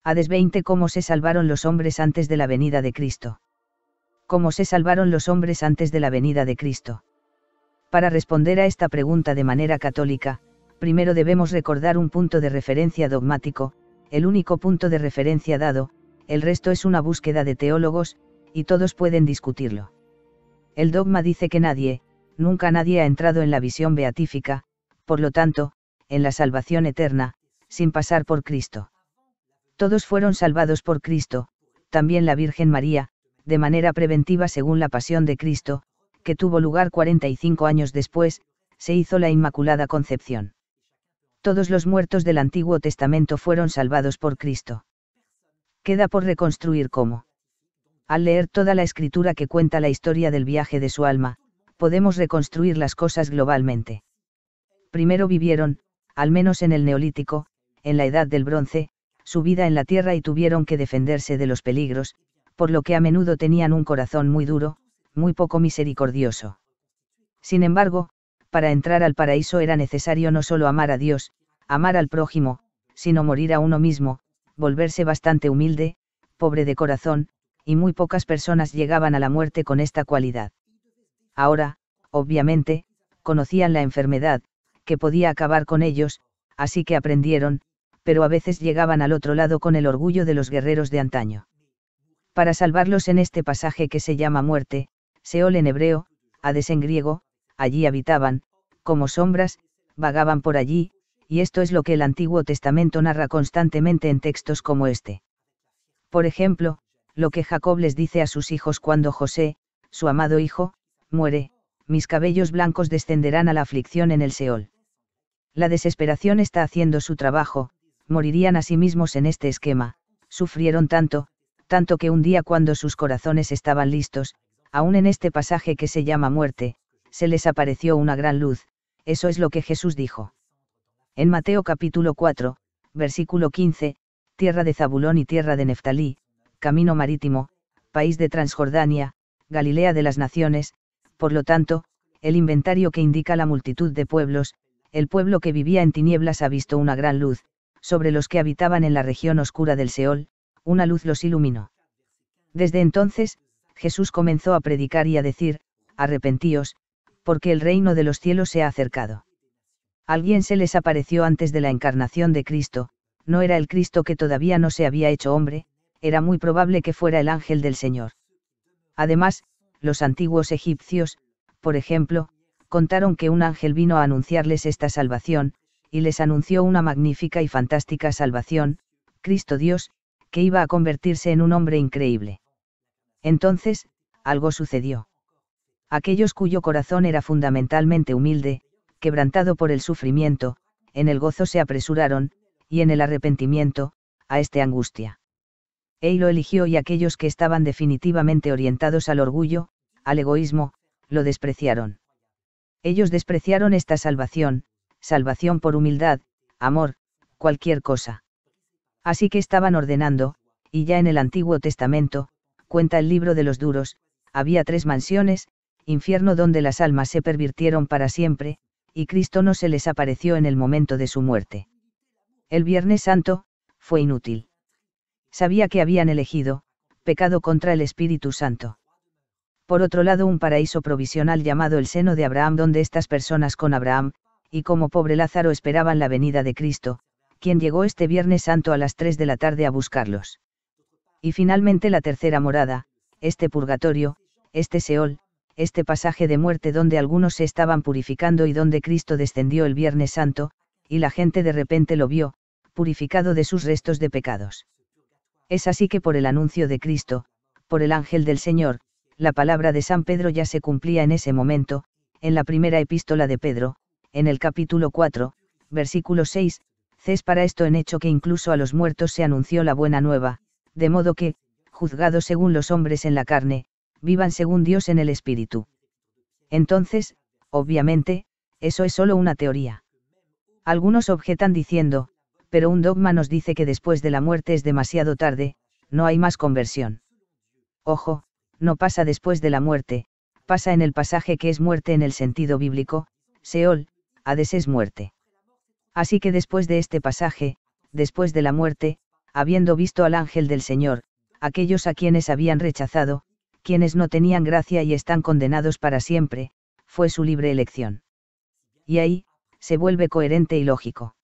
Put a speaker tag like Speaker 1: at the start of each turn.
Speaker 1: Hades 20. ¿Cómo se salvaron los hombres antes de la venida de Cristo? ¿Cómo se salvaron los hombres antes de la venida de Cristo? Para responder a esta pregunta de manera católica, primero debemos recordar un punto de referencia dogmático, el único punto de referencia dado, el resto es una búsqueda de teólogos, y todos pueden discutirlo. El dogma dice que nunca nadie ha entrado en la visión beatífica, por lo tanto, en la salvación eterna, sin pasar por Cristo. Todos fueron salvados por Cristo, también la Virgen María, de manera preventiva según la pasión de Cristo, que tuvo lugar 45 años después, se hizo la Inmaculada Concepción. Todos los muertos del Antiguo Testamento fueron salvados por Cristo. Queda por reconstruir cómo. Al leer toda la escritura que cuenta la historia del viaje de su alma, podemos reconstruir las cosas globalmente. Primero vivieron, al menos en el Neolítico, en la Edad del Bronce, su vida en la tierra y tuvieron que defenderse de los peligros, por lo que a menudo tenían un corazón muy duro, muy poco misericordioso. Sin embargo, para entrar al paraíso era necesario no solo amar a Dios, amar al prójimo, sino morir a uno mismo, volverse bastante humilde, pobre de corazón, y muy pocas personas llegaban a la muerte con esta cualidad. Ahora, obviamente, conocían la enfermedad, que podía acabar con ellos, así que aprendieron, pero a veces llegaban al otro lado con el orgullo de los guerreros de antaño. Para salvarlos en este pasaje que se llama muerte, Seol en hebreo, Hades en griego, allí habitaban, como sombras, vagaban por allí, y esto es lo que el Antiguo Testamento narra constantemente en textos como este. Por ejemplo, lo que Jacob les dice a sus hijos cuando José, su amado hijo, muere: mis cabellos blancos descenderán a la aflicción en el Seol. La desesperación está haciendo su trabajo, morirían a sí mismos en este esquema, sufrieron tanto que un día cuando sus corazones estaban listos, aún en este pasaje que se llama muerte, se les apareció una gran luz, eso es lo que Jesús dijo. En Mateo capítulo 4, versículo 15, tierra de Zabulón y tierra de Neftalí, camino marítimo, país de Transjordania, Galilea de las naciones, por lo tanto, el inventario que indica la multitud de pueblos, el pueblo que vivía en tinieblas ha visto una gran luz, sobre los que habitaban en la región oscura del Seol, una luz los iluminó. Desde entonces, Jesús comenzó a predicar y a decir: arrepentíos, porque el reino de los cielos se ha acercado. Alguien se les apareció antes de la encarnación de Cristo, no era el Cristo que todavía no se había hecho hombre, era muy probable que fuera el ángel del Señor. Además, los antiguos egipcios, por ejemplo, contaron que un ángel vino a anunciarles esta salvación, y les anunció una magnífica y fantástica salvación, Cristo Dios, que iba a convertirse en un hombre increíble. Entonces, algo sucedió. Aquellos cuyo corazón era fundamentalmente humilde, quebrantado por el sufrimiento, en el gozo se apresuraron, y en el arrepentimiento, a esta angustia. Él lo eligió y aquellos que estaban definitivamente orientados al orgullo, al egoísmo, lo despreciaron. Ellos despreciaron esta salvación por humildad, amor, cualquier cosa. Así que estaban ordenando, y ya en el Antiguo Testamento, cuenta el libro de los duros, había 3 mansiones, infierno donde las almas se pervirtieron para siempre, y Cristo no se les apareció en el momento de su muerte. El Viernes Santo, fue inútil. Sabía que habían elegido, pecado contra el Espíritu Santo. Por otro lado, un paraíso provisional llamado el seno de Abraham, donde estas personas con Abraham, y como pobre Lázaro esperaban la venida de Cristo, quien llegó este Viernes Santo a las 3 de la tarde a buscarlos. Y finalmente la tercera morada, este purgatorio, este Seol, este pasaje de muerte donde algunos se estaban purificando y donde Cristo descendió el Viernes Santo, y la gente de repente lo vio, purificado de sus restos de pecados. Es así que por el anuncio de Cristo, por el ángel del Señor, la palabra de San Pedro ya se cumplía en ese momento, en la primera epístola de Pedro, en el capítulo 4, versículo 6, «Ces para esto en hecho que incluso a los muertos se anunció la buena nueva, de modo que, juzgados según los hombres en la carne, vivan según Dios en el Espíritu». Entonces, obviamente, eso es solo una teoría. Algunos objetan diciendo, pero un dogma nos dice que después de la muerte es demasiado tarde, no hay más conversión. Ojo, no pasa después de la muerte, pasa en el pasaje que es muerte en el sentido bíblico, Seol, Hades es muerte. Así que después de este pasaje, después de la muerte, habiendo visto al ángel del Señor, aquellos a quienes habían rechazado, quienes no tenían gracia y están condenados para siempre, fue su libre elección. Y ahí, se vuelve coherente y lógico.